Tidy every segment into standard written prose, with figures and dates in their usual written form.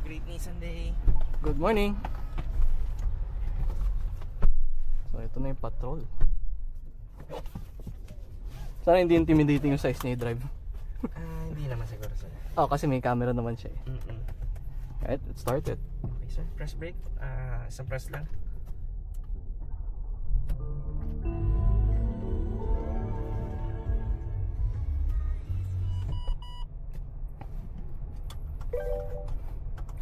Great Nissan Day. Good morning. So ito na yung patrol. Sana hindi intimidating yung size niya i-drive. Hindi naman siguro sir. Oh, kasi may camera naman siya eh. Alright, let's start it. Okay sir, press brake. Isang press lang.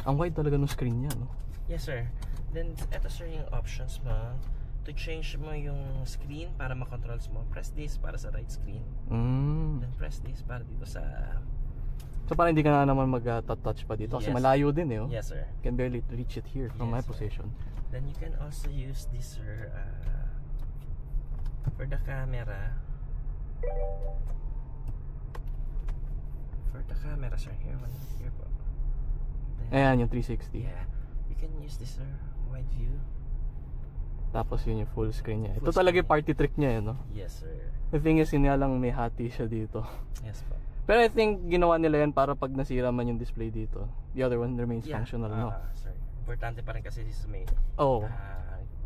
Ang wide talaga ng screen niya, no? Yes sir. Then eto sir yung options mo. To change mo yung screen para makontrol mo, press this para sa right screen. Then press this para dito sa... So parang hindi ka na naman mag-touch pa dito kasi malayo din eh. Oh. Yes sir. You can barely reach it here from my position. Then you can also use this sir for the camera. For the camera sir, here po. Ayan yung 360. Yeah, you can use this sir, wide view. Tapos yun yung full screen niya. Full Ito talaga screen. yung party trick niya, no? Yes sir. The thing is, yun nga lang may hati siya dito. Yes po. Pero I think ginawa nila yan para pag nasira man yung display dito, the other one remains functional, no? Sir. Importante pa rin kasi sa may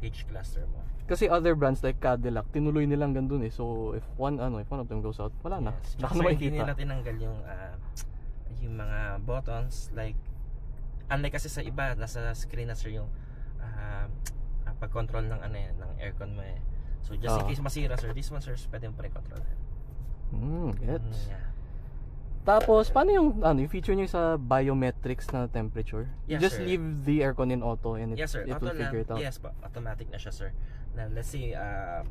H cluster mo. Kasi other brands like Cadillac, tinuloy nilang gandun eh. So if one of them goes out, wala na. Baka na makikita. Hindi nila tinanggal yung mga buttons, like unlike kasi sa iba, nasa screen na sir yung pag-control ng ng aircon mo eh. So just in case masira sir, this one sir, pwede mo pa rin control. Gets. Yeah. Tapos paano yung yung feature niyo sa biometrics na temperature? Yes, you just sir. leave the aircon in auto and it will figure it out. Yes po, automatic na siya sir. Na let's say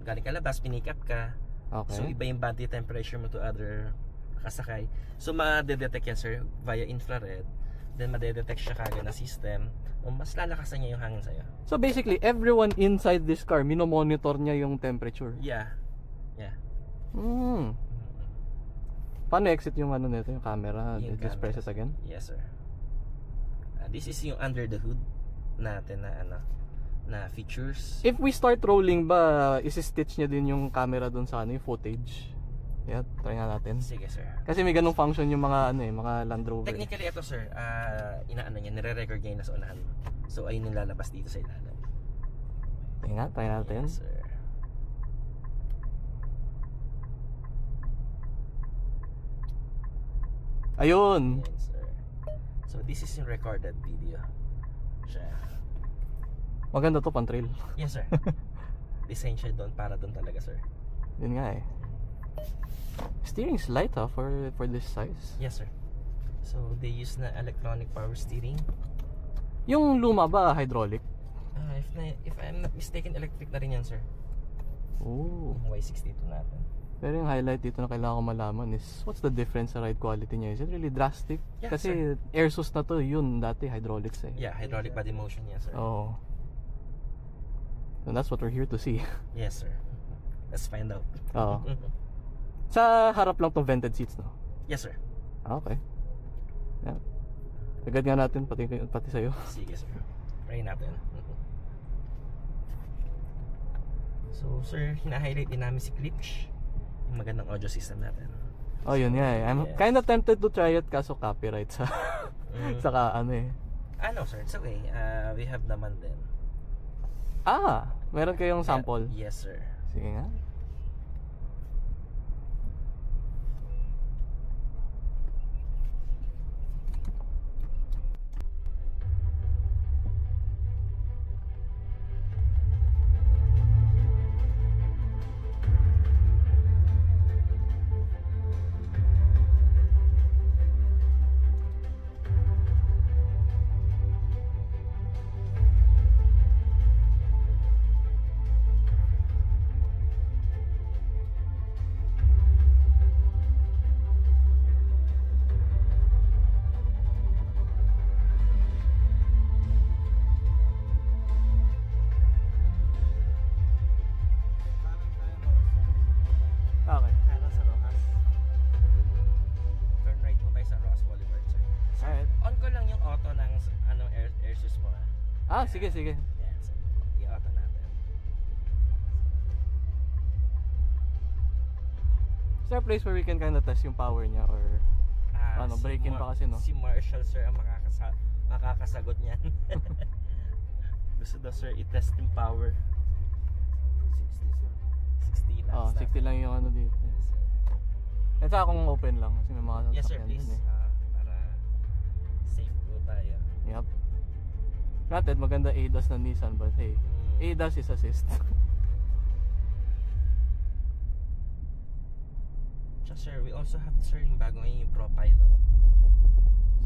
galing ka labas, pinik up ka. Okay. So iba yung body temperature mo to other kasakay. So ma-detect yan sir via infrared. Then ma-detect siya kagad na system. O mas lalakasan niya yung hangin sa'yo. So basically, everyone inside this car, minomonitor niya yung temperature. Yeah. Paano exit yung nito, yung camera? Just press it again? Yes sir. This is yung under the hood natin na features. If we start rolling ba, isi-stitch niya din yung camera dun sa yung footage? Yeah, try nga natin. Sige sir. Kasi may ganung function yung mga mga Land Rover. Technically ito sir, niya, nire-record niya yung nasa unahan. So ayun yung lalabas dito sa ilalim. Try natin. Yes sir. Ayun. Yes sir. So this is yung recorded video. Siya. Maganda to pang trail. Yes sir. Design siya doon para doon talaga sir. Yun nga eh. Steering's light for this size. Yes sir. So they use na electronic power steering. Yung luma ba hydraulic? If I'm not mistaken, electric na rin yan sir. Oh. Yung Y62 natin. Pero yung highlight dito na kailangan ko malaman is what's the difference sa ride quality niya? Is it really drastic? Yeah, kasi air sus na to, yun dati hydraulics eh. Yeah, hydraulic body motion yan sir. Oh. So that's what we're here to see. Yes sir. Let's find out. Oo. Sa harap lang tong vented seats, no? Yes sir. Okay. Yeah. Agad nga natin pati sa'yo. Sige sir. Try natin. So sir, hina-highlight din namin si Klipsch, yung magandang audio system natin. Oh yun nga eh. I'm kinda tempted to try it kaso copyright sa saka sir, it's okay. We have naman din. Meron kayong sample? Yes sir. Sige nga. Sige. Yan, so i-auto natin. Is there a place where we can kind of test yung power niya or break-in pa kasi, no? Si Marshall sir ang makakasagot niyan. Gusto daw sir i-test yung power. 60 lang. 60 lang yung ano dito. Ito akong open lang kasi may mga Yes sir, sasakyan please. dun Para safe po tayo. Yup. Granted, maganda ADAS ng Nissan but hey, ADAS is assist. Just sir, we also have sir yung bago ngayon yung ProPilot.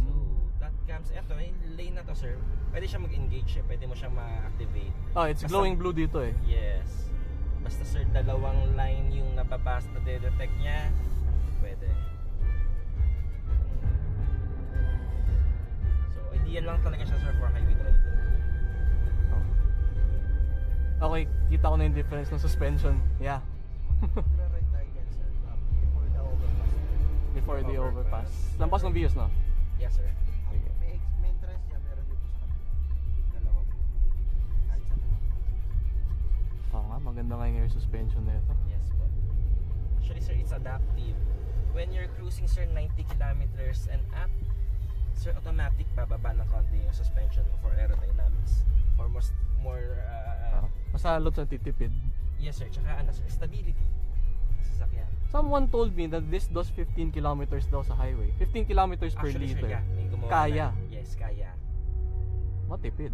So, that comes, eto, yung lane na to sir, pwede siya mag-engage eh, pwede mo siya ma-activate. It's glowing blue dito eh. Yes. Basta sir, dalawang line yung nababas na detect niya, pwede. So, ideal lang talaga siya sir for highway driving. Okay, kita ko na yung difference ng suspension. Yeah. Right tayo yan sir, before the overpass. Before the overpass. Lampas ng views no? Yes sir. Sige. May entrance niya, meron dito sa kabila. Dalawa po. Kahit sa naman. Oo nga, maganda nga yung air suspension na ito. Yes po. Actually sir, it's adaptive. When you're cruising sir 90 kilometers and up, sir, automatic bababa ng konti yung suspension mo for aerodynamics. For more Mas halos ang titipid. yes sir, tsaka ano sir, stability sa sasakyan. Someone told me that this does 15 kilometers daw sa highway. 15 kilometers per Actually liter. sir, yeah, may gumawa Kaya. na. Yes, kaya. Matipid.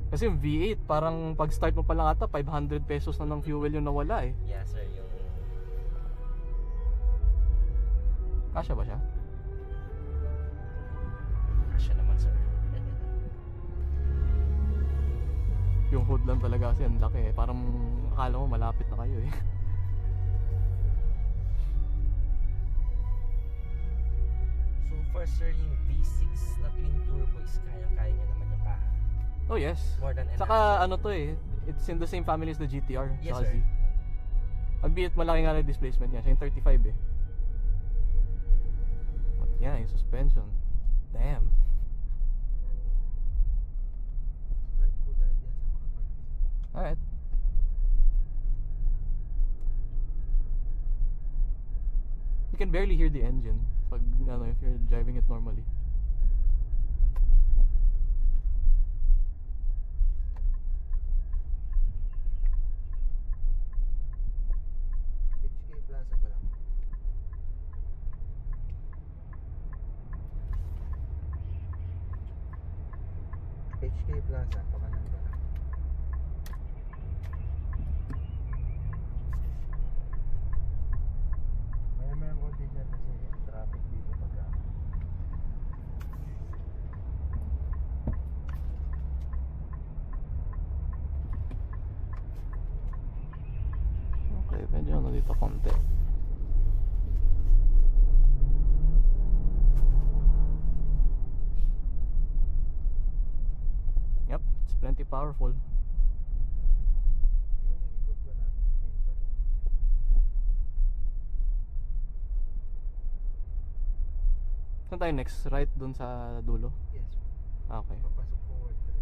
Kasi yung V8, parang pag start mo pa lang ata, 500 pesos na ng fuel yung nawala eh. Yes sir, yung Kasya ba siya? kasya naman sir. Yung hood lang talaga kasi ang laki eh. Parang akala mo malapit na kayo eh. So for sir, yung V6 na twin turbo is kaya-kaya niya naman yung kaha. Oh yes. More than enough. Saka ano to eh, it's in the same family as the GTR. Yes sa sir. Z. Albeit malaki nga na displacement niya, siya yung 35 eh. But yeah, yung suspension. Damn. Right po tayo dyan sa mga parking. Alright. You can barely hear the engine pag ano, if you're driving it normally. HK Plaza pa lang. HK Plaza, pakanan pa lang. Maya konti dyan kasi traffic dito pagka. Okay, medyo ano dito konti. Yep, it's plenty powerful. Yung ikot ba natin? Same pa rin. Saan tayo next? Right dun sa dulo? Yes. Okay. Papasok forward rin.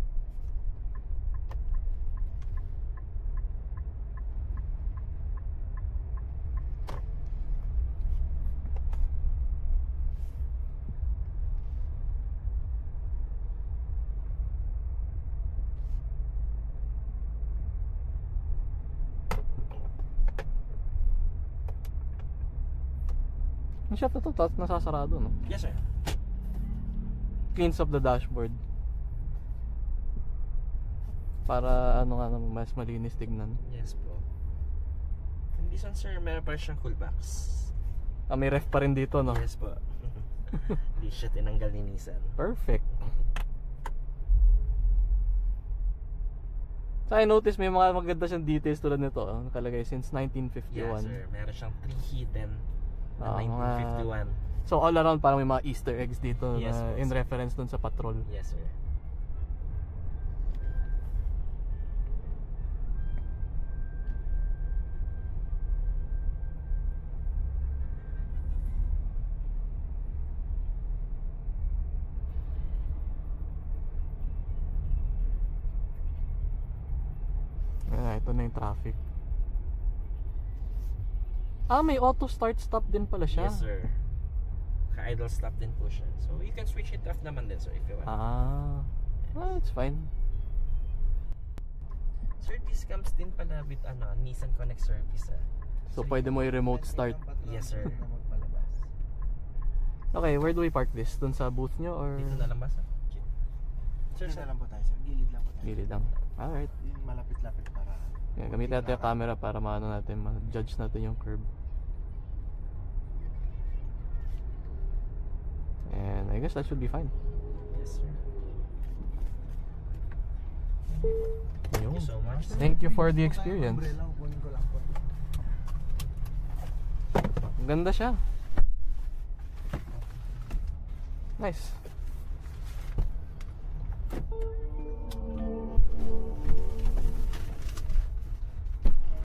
Yung shot na to, nasasarado no? Yes sir. Cleans up the dashboard. Para ano nga naman, mas malinis tignan. Yes po. And this one sir, meron pa rin siyang cool box. May ref pa rin dito no? Yes po. Hindi siya tinanggal ni Nissan. Perfect. So I noticed may mga maganda siyang details tulad nito, nakalagay since 1951. Yes sir, meron siyang 3 hidden na mga 1951. So all around parang may mga Easter eggs dito Yes, na po, in sir. reference dun sa patrol. Yes sir. Ito na yung traffic. May auto start stop din pala siya. Yes sir. Naka-idle stop din po siya. So you can switch it off naman din, sir, if you want. Well, it's fine. Sir, this comes din pala with Nissan Connect service. So pwede mo i-remote start. Yes, sir. Okay, where do we park this? Dun sa booth nyo or? Dito na lang ba, sir? Sir, na lang po tayo, sir. Gilid lang po tayo. Gilid lang. Alright. Yung malapit-lapit para... Yeah, gamitin natin yung camera para maano natin, ma-judge natin yung curve. And I guess that should be fine. Yes, sir. Thank you so much. Thank you for the experience. Umbrella, kunin ko lang po. Ang ganda siya. Nice.